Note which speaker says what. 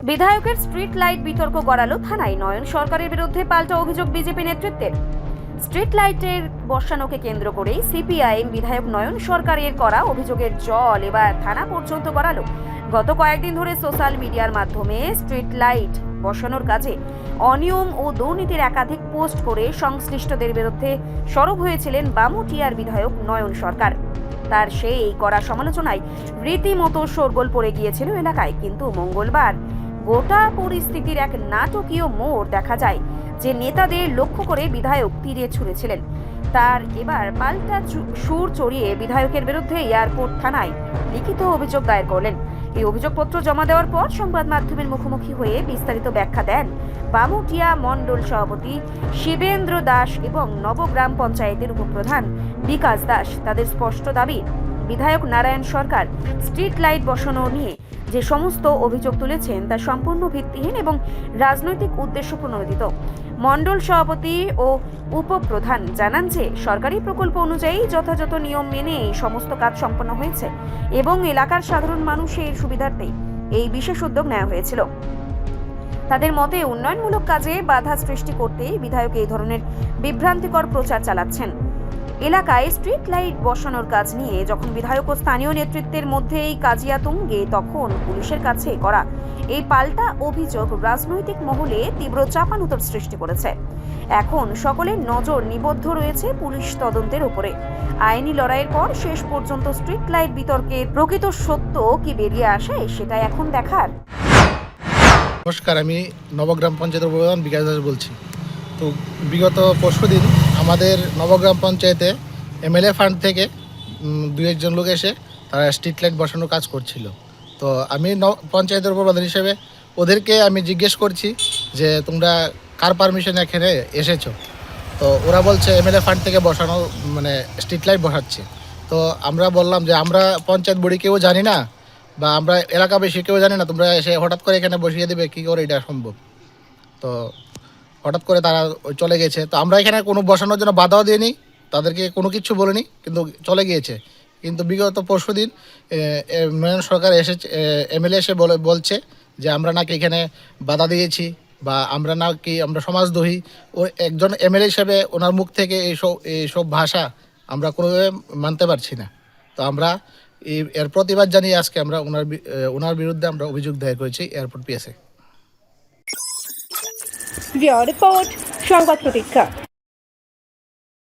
Speaker 1: বিধায়কের street light বিতর্ক গড়ালো থানায়। নয়ন সরকারের বিরুদ্ধে পাল্টা অভিযোগ বিজেপি নেতৃত্বের। স্ট্রিট লাইটের বসানোকে কেন্দ্র করে সিপিআইএম বিধায়ক নয়ন সরকারের করা অভিযোগের জল এবার থানা পর্যন্ত গড়ালো। গত কয়েকদিন ধরে সোশ্যাল মিডিয়ার মাধ্যমে স্ট্রিট লাইট বসানোর কাজে অনিয়ম ও দুর্নীতির একাধিক পোস্ট করে সংশ্লিষ্টদের বিরুদ্ধে সরব হয়েছিলেন বামুটিয়ার বিধায়ক নয়ন সরকার। তার সেই কড়া সমালোচনায় রীতিমতো শোরগোল পড়ে গিয়েছিল এলাকায়। কিন্তু মঙ্গলবার গোটা পরিস্থিতির এক নাটকীয় মোড় দেখা যায়, যে নেতাদের লক্ষ্য করে বিধায়ক তীরে ছুঁড়েছিলেন। তার এবার পাল্টা সুর চড়িয়ে বিধায়কের বিরুদ্ধে এয়ারপোর্ট থানায় লিখিত অভিযোগ দায়ের করলেন। এই অভিযোগপত্র জমা দেওয়ার পর সংবাদ মাধ্যমের মুখোমুখি হয়ে বিস্তারিত ব্যাখ্যা দেন বামুটিয়া মণ্ডল সভাপতি শিবেন্দ্র দাস এবং নবগ্রাম পঞ্চায়েতের উপপ্রধান বিকাশ দাস। তাদের স্পষ্ট দাবি, বিধায়ক নারায়ণ সরকার স্ট্রিট লাইট বসানো নিয়ে যে সমস্ত অভিযোগ তুলেছেন তা সম্পূর্ণ ভিত্তিহীন এবং রাজনৈতিক উদ্দেশ্য প্রণোদিত। মণ্ডল সভাপতি ও উপপ্রধান জানান যে সরকারি প্রকল্প অনুযায়ী যথাযথ নিয়ম মেনে এই সমস্ত কাজ সম্পন্ন হয়েছে এবং এলাকার সাধারণ মানুষের সুবিধার্থে এই বিশেষ উদ্যোগ নেওয়া হয়েছিল। তাদের মতে উন্নয়নমূলক কাজে বাধা সৃষ্টি করতেই বিধায়ক এই ধরনের বিভ্রান্তিকর প্রচার চালাচ্ছেন। এলাকায় স্ট্রিট লাইট বসানোর কাজ নিয়ে যখন বিধায়ক ও স্থানীয় নেতৃত্বের মধ্যে এই কাজিয়া তুঙ্গে, তখন পুলিশের কাছে করা এই পাল্টা অভিযোগ রাজনৈতিক মহলে তীব্র চাপানুতর সৃষ্টি করেছে। এখন সকলের নজর নিবদ্ধ রয়েছে পুলিশ তদন্তের উপরে। আইনি লড়াইয়ের পর শেষ পর্যন্ত স্ট্রিট লাইট বিতর্কের প্রকৃত সত্য কি বেরিয়ে আসে, সেটা এখন দেখার।
Speaker 2: নমস্কার, আমি নবগ্রাম পঞ্চায়েতের উপপ্রধান বিকাশ দাস বলছি। তো বিগত পরশুদিন আমাদের নবগ্রাম পঞ্চায়েতে এমএলএ ফান্ড থেকে দু একজন লোক এসে তারা স্ট্রিট লাইট বসানোর কাজ করছিল। তো আমি পঞ্চায়েতের উপপ্রধান হিসেবে ওদেরকে আমি জিজ্ঞেস করছি যে তোমরা কার পারমিশনে এখানে এসেছো। তো ওরা বলছে এমএলএ ফান্ড থেকে বসানো, মানে স্ট্রিট লাইট বসাচ্ছে। তো আমরা বললাম যে আমরা পঞ্চায়েত বডি কেউ জানি না বা আমরা এলাকাবাসী কেউ জানি না, তোমরা এসে হঠাৎ করে এখানে বসিয়ে দেবে, কী করে এটা সম্ভব? তো হঠাৎ করে তারা চলে গেছে। তো আমরা এখানে কোনো বসানোর জন্য বাধাও দিইনি, তাদেরকে কোনো কিছু বলিনি, কিন্তু চলে গিয়েছে। কিন্তু বিগত পরশুদিন নয়ন সরকার এসেছে, এমএলএ এসে বলছে যে আমরা নাকি এখানে বাধা দিয়েছি বা আমরা নাকি আমরা সমাজদ্রোহী। ও একজন এমএলএ হিসেবে ওনার মুখ থেকে এইসব ভাষা আমরা কোনোভাবে মানতে পারছি না। তো আমরা এর প্রতিবাদ জানিয়ে আজকে আমরা ওনার বিরুদ্ধে আমরা অভিযোগ দায়ের করেছি এয়ারপোর্ট পিএসএ।
Speaker 3: রিপোর্ট সংবাদ প্রতীক্ষা।